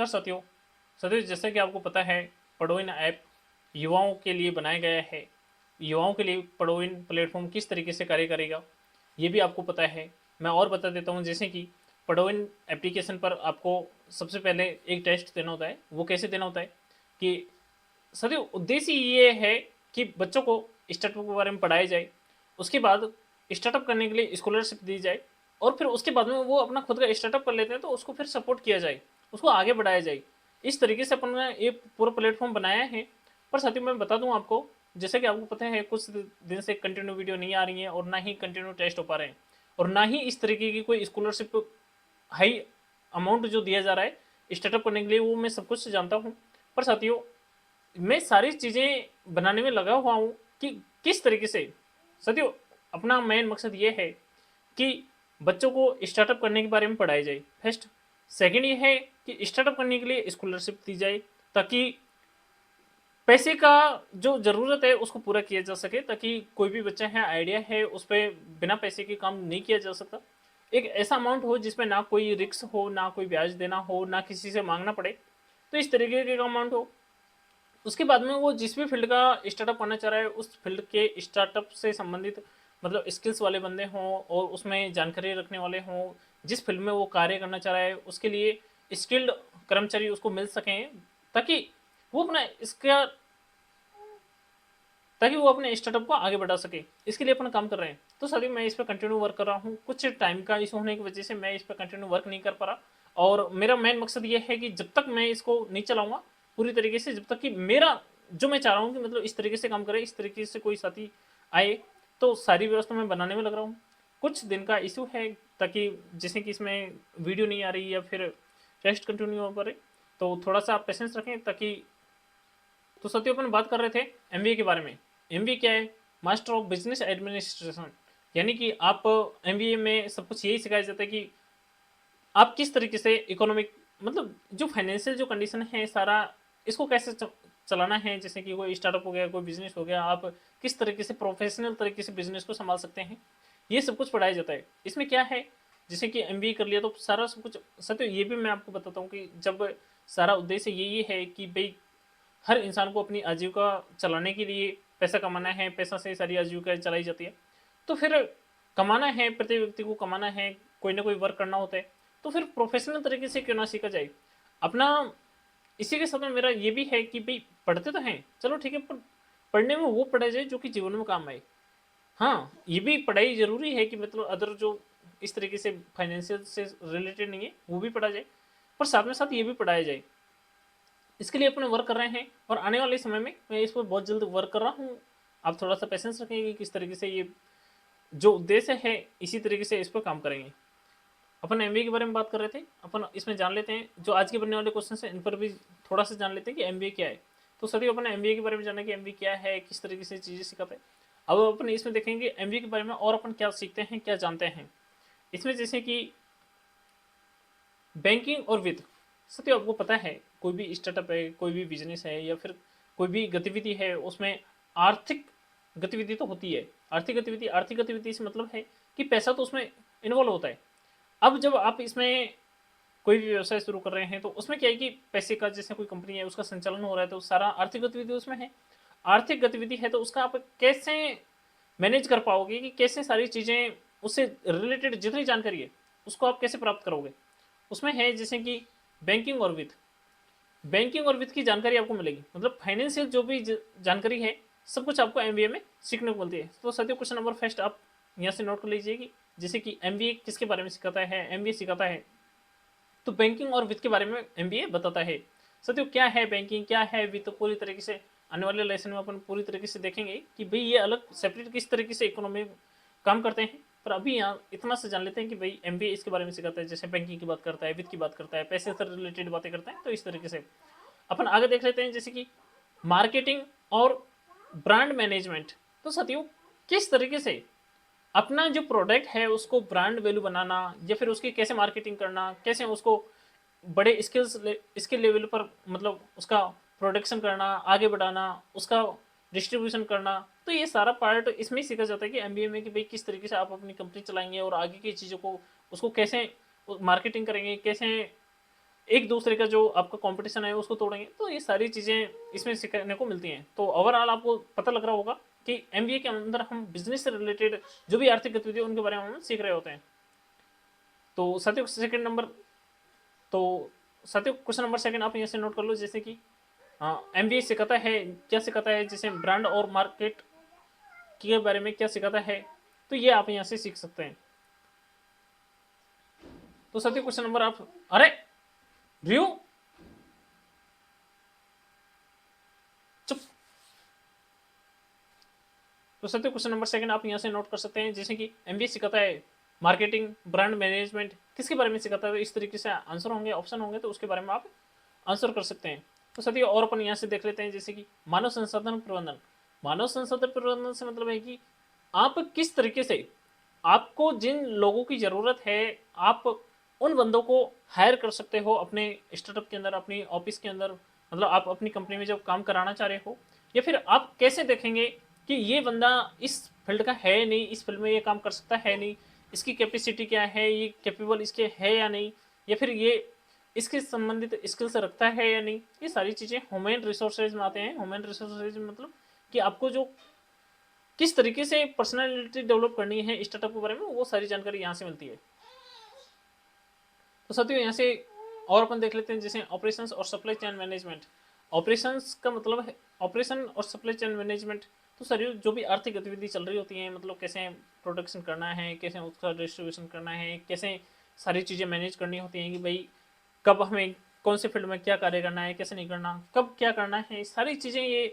नमस्कार साथियों। जैसा कि आपको पता है, पढ़ो इन ऐप युवाओं के लिए बनाया गया है। युवाओं के लिए पढ़ो इन प्लेटफॉर्म किस तरीके से कार्य करेगा ये भी आपको पता है। मैं और बता देता हूँ, जैसे कि पढ़ो इन एप्लीकेशन पर आपको सबसे पहले एक टेस्ट देना होता है। वो कैसे देना होता है कि साथियों, उद्देश्य ये है कि बच्चों को स्टार्टअप के बारे में पढ़ाया जाए, उसके बाद स्टार्टअप करने के लिए स्कॉलरशिप दी जाए, और फिर उसके बाद में वो अपना खुद का स्टार्टअप कर लेते हैं तो उसको फिर सपोर्ट किया जाए, उसको आगे बढ़ाया जाए। इस तरीके से अपन ने ये पूरा प्लेटफॉर्म बनाया है। पर साथियों, मैं बता दूं आपको, जैसे कि आपको पता है कुछ दिन से कंटिन्यू वीडियो नहीं आ रही है और ना ही कंटिन्यू टेस्ट हो पा रहे हैं, और ना ही इस तरीके की कोई स्कॉलरशिप हाई अमाउंट जो दिया जा रहा है स्टार्टअप करने के लिए, वो मैं सब कुछ जानता हूँ। पर साथियों, मैं सारी चीज़ें बनाने में लगा हुआ हूँ कि किस तरीके से साथियों, अपना मेन मकसद ये है कि बच्चों को स्टार्टअप करने के बारे में पढ़ाया जाए फर्स्ट। सेकंड ये है कि स्टार्टअप करने के लिए स्कॉलरशिप दी जाए, ताकि पैसे का जो ज़रूरत है उसको पूरा किया जा सके, ताकि कोई भी बच्चा है आइडिया है उस पर बिना पैसे के काम नहीं किया जा सकता। एक ऐसा अमाउंट हो जिसमें ना कोई रिस्क हो, ना कोई ब्याज देना हो, ना किसी से मांगना पड़े, तो इस तरीके के अमाउंट हो। उसके बाद में वो जिस भी फील्ड का स्टार्टअप करना चाह रहा है उस फील्ड के स्टार्टअप से संबंधित मतलब स्किल्स वाले बंदे हों और उसमें जानकारी रखने वाले हों। जिस फील्ड में वो कार्य करना चाह रहा है उसके लिए स्किल्ड कर्मचारी उसको मिल सकें, ताकि वो अपना इसका ताकि वो अपने स्टार्टअप को आगे बढ़ा सके। इसके लिए अपन काम कर रहे हैं। तो सर मैं इस पर कंटिन्यू वर्क कर रहा हूँ। कुछ टाइम का इशू होने की वजह से मैं इस पर कंटिन्यू वर्क नहीं कर पा रहा, और मेरा मेन मकसद ये है कि जब तक मैं इसको नहीं चलाऊंगा पूरी तरीके से, जब तक कि मेरा जो मैं चाह रहा हूँ कि मतलब इस तरीके से काम करे, इस तरीके से कोई साथी आए, तो सारी व्यवस्था मैं बनाने में लग रहा हूँ। कुछ दिन का इशू है, ताकि जैसे कि इसमें वीडियो नहीं आ रही या फिर टेस्ट कंटिन्यू हो पा रहे, तो थोड़ा सा आप पेशेंस रखें। ताकि तो सत्य अपन बात कर रहे थे एमबीए के बारे में। एमबीए क्या है? Master of business administration. यानी कि आप एमबीए में सब कुछ यही सिखाया जाता है कि आप किस तरीके से इकोनॉमिक मतलब जो फाइनेंशियल जो कंडीशन है सारा, इसको कैसे चलाना है। जैसे कि कोई स्टार्टअप हो गया, कोई बिजनेस हो गया, आप किस तरीके से प्रोफेशनल तरीके से बिजनेस को संभाल सकते हैं, ये सब कुछ पढ़ाया जाता है। इसमें क्या है, जैसे कि एमबीए कर लिया तो सारा सब कुछ सत्य ये भी मैं आपको बताता हूँ कि जब सारा उद्देश्य यही है कि भाई हर इंसान को अपनी आजीविका चलाने के लिए पैसा कमाना है, पैसा से सारी आजीविका चलाई जाती है। तो फिर कमाना है, प्रत्येक व्यक्ति को कमाना है, कोई ना कोई वर्क करना होता है, तो फिर प्रोफेशनल तरीके से क्यों ना सीखा जाए अपना। इसी के साथ में मेरा ये भी है कि भाई पढ़ते तो हैं, चलो ठीक है, पर पढ़ने में वो पढ़ा जाए जो कि जीवन में काम आए। हाँ, ये भी पढ़ाई जरूरी है कि मतलब अदर जो इस तरीके से फाइनेंशियल से रिलेटेड नहीं है वो भी पढ़ा जाए, पर साथ में साथ ये भी पढ़ाया जाए। इसके लिए अपने वर्क कर रहे हैं, और आने वाले समय में मैं इस पर बहुत जल्द वर्क कर रहा हूँ। आप थोड़ा सा पेशेंस रखेंगे, किस तरीके से ये जो उद्देश्य है इसी तरीके से इस पर काम करेंगे। अपन एमबीए के बारे में बात कर रहे थे, अपन इसमें जान लेते हैं जो आज के बनने वाले क्वेश्चन है इन पर भी थोड़ा सा जान लेते हैं कि एमबीए क्या है। तो सभी अपन एमबीए के बारे में जाना कि एमबीए क्या है, किस तरीके से चीज़ें सिखाते हैं। अब अपन इसमें देखेंगे एमबीए के बारे में और अपन क्या सीखते हैं, क्या जानते हैं इसमें। जैसे कि बैंकिंग और वित्त। सत्य आपको पता है कोई भी स्टार्टअप है, कोई भी बिजनेस है, या फिर कोई भी गतिविधि है, उसमें आर्थिक गतिविधि तो होती है। आर्थिक गतिविधि से मतलब है कि पैसा तो उसमें इन्वॉल्व होता है। अब जब आप इसमें कोई भी व्यवसाय शुरू कर रहे हैं तो उसमें क्या है कि पैसे का, जैसे कोई कंपनी है उसका संचालन हो रहा है तो सारा आर्थिक गतिविधि उसमें है। आर्थिक गतिविधि है तो उसका आप कैसे मैनेज कर पाओगे, कि कैसे सारी चीज़ें उससे रिलेटेड जितनी जानकारी है उसको आप कैसे प्राप्त करोगे, उसमें है जैसे कि बैंकिंग और वित्त की जानकारी आपको मिलेगी। मतलब फाइनेंशियल जो भी जानकारी है सब कुछ आपको एमबीए में सीखने को मिलती है। तो साथियों, क्वेश्चन नंबर फर्स्ट आप यहाँ से नोट कर लीजिए कि जैसे कि एमबीए किसके बारे में सिखाता है। एमबीए सिखाता है तो बैंकिंग और वित्त के बारे में एमबीए बताता है। साथियों, क्या है बैंकिंग, क्या है वित्त, पूरी तरीके से आने वाले लेसन में अपन पूरी तरीके से देखेंगे कि भाई ये अलग सेपरेट किस तरीके से इकोनॉमी काम करते हैं। पर अभी यहाँ इतना से जान लेते हैं कि भाई एमबीए इसके बारे में सिखाता है, जैसे बैंकिंग की बात करता है, वित्त की बात करता है, पैसे से रिलेटेड बातें करता है। तो इस तरीके से अपन आगे देख लेते हैं, जैसे कि मार्केटिंग और ब्रांड मैनेजमेंट। तो साथियों, किस तरीके से अपना जो प्रोडक्ट है उसको ब्रांड वैल्यू बनाना, या फिर उसकी कैसे मार्केटिंग करना, कैसे उसको बड़े स्किल लेवल पर मतलब उसका प्रोडक्शन करना, आगे बढ़ाना, उसका डिस्ट्रीब्यूशन करना। तो ये सारा पार्ट इसमें ही सीखा जाता है कि एमबीए में कि भाई किस तरीके से आप अपनी कंपनी चलाएंगे और आगे की चीज़ों को उसको कैसे मार्केटिंग करेंगे, कैसे एक दूसरे का जो आपका कंपटीशन है उसको तोड़ेंगे। तो ये सारी चीज़ें इसमें सीखने को मिलती हैं। तो ओवरऑल आपको पता लग रहा होगा कि एमबीए के अंदर हम बिजनेस से रिलेटेड जो भी आर्थिक गतिविधि उनके बारे में हम सीख रहे होते हैं। तो साथियों सेकंड नंबर, तो साथियों क्वेश्चन नंबर सेकंड आप यहाँ से नोट कर लो, जैसे कि एमबीए सिखाता है, क्या सिखाता है, जैसे ब्रांड और मार्केट के बारे में क्या सिखाता है, तो ये आप यहाँ से सीख सकते हैं। तो साथियों क्वेश्चन नंबर आप, अरे रियो चुप। तो साथियों क्वेश्चन नंबर सेकंड आप यहाँ से नोट कर सकते हैं, जैसे कि एमबीए सिखाता है मार्केटिंग, ब्रांड मैनेजमेंट, किसके बारे में सिखाता है, तो इस तरीके से आंसर होंगे, ऑप्शन होंगे, तो उसके बारे में आप आंसर कर सकते हैं। तो साथियों और अपन यहाँ से देख लेते हैं, जैसे कि मानव संसाधन प्रबंधन। मानव संसाधन प्रबंधन से मतलब है कि आप किस तरीके से, आपको जिन लोगों की ज़रूरत है, आप उन बंदों को हायर कर सकते हो अपने स्टार्टअप के अंदर, अपनी ऑफिस के अंदर, मतलब आप अपनी कंपनी में जब काम कराना चाह रहे हो, या फिर आप कैसे देखेंगे कि ये बंदा इस फील्ड का है नहीं, इस फील्ड में ये काम कर सकता है नहीं, इसकी कैपेसिटी क्या है, ये कैपेबल इसके है या नहीं, या फिर ये इसके संबंधित स्किल्स रखता है या नहीं। ये सारी चीज़ें ह्यूमन रिसोर्सेज में आते हैं। ह्यूमन रिसोर्सेज मतलब कि आपको जो किस तरीके से पर्सनालिटी डेवलप करनी है स्टार्टअप के बारे में, वो सारी जानकारी यहाँ से मिलती है। तो साथियों यहाँ से और अपन देख लेते हैं, जैसे ऑपरेशंस और सप्लाई चेन मैनेजमेंट। ऑपरेशंस का मतलब है ऑपरेशन और सप्लाई चेन मैनेजमेंट। तो सर जो भी आर्थिक गतिविधि चल रही होती है, मतलब कैसे प्रोडक्शन करना है, कैसे उसका डिस्ट्रीब्यूशन करना है, कैसे सारी चीज़ें मैनेज करनी होती हैं कि भाई कब हमें कौन से फील्ड में क्या कार्य करना है, कैसे नहीं करना, कब क्या करना है, सारी चीज़ें ये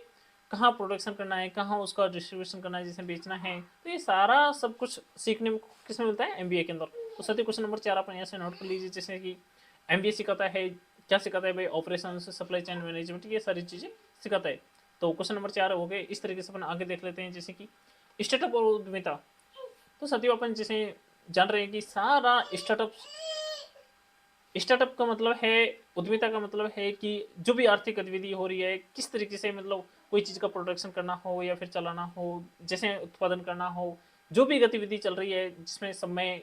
कहाँ प्रोडक्शन करना है, कहाँ उसका डिस्ट्रीब्यूशन करना है, जिसे बेचना है, तो ये सारा सब कुछ सीखने में किस में मिलता है, एमबीए के अंदर। तो साथियों क्वेश्चन नंबर 4 आप यहाँ से नोट कर लीजिए, जैसे कि एमबीए सिखाता है, क्या सिखाता है भाई, ऑपरेशन, सप्लाई चेन मैनेजमेंट, ये सारी चीज़ें सिखाता है। तो क्वेश्चन नंबर 4 हो गए। इस तरीके से अपन आगे देख लेते हैं, जैसे कि स्टार्टअप और उद्यमिता। तो साथियों अपन जैसे जान रहे हैं कि सारा स्टार्टअप, स्टार्टअप का मतलब है, उद्यमिता का मतलब है कि जो भी आर्थिक गतिविधि हो रही है, किस तरीके से, मतलब कोई चीज़ का प्रोडक्शन करना हो या फिर चलाना हो, जैसे उत्पादन करना हो, जो भी गतिविधि चल रही है जिसमें सब में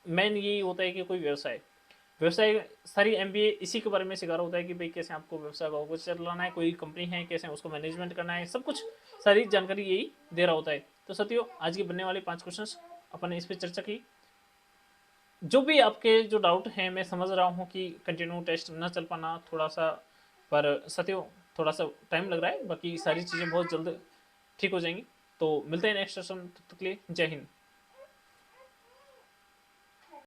मेन यही होता है कि कोई व्यवसाय, व्यवसाय सारी एमबीए इसी के बारे में सिखा रहा होता है कि भाई कैसे आपको व्यवसाय को चलाना है, कोई कंपनी है कैसे उसको मैनेजमेंट करना है, सब कुछ सारी जानकारी यही दे रहा होता है। तो साथियों आज की बनने वाले 5 क्वेश्चंस अपन ने इस पर चर्चा की। जो भी आपके जो डाउट हैं, मैं समझ रहा हूँ कि कंटिन्यू टेस्ट ना चल पाना थोड़ा सा, पर साथियों थोड़ा सा टाइम लग रहा है, बाकी सारी चीज़ें बहुत जल्द ठीक हो जाएंगी। तो मिलते हैं नेक्स्ट सेशन, तब तक के लिए जय हिंद।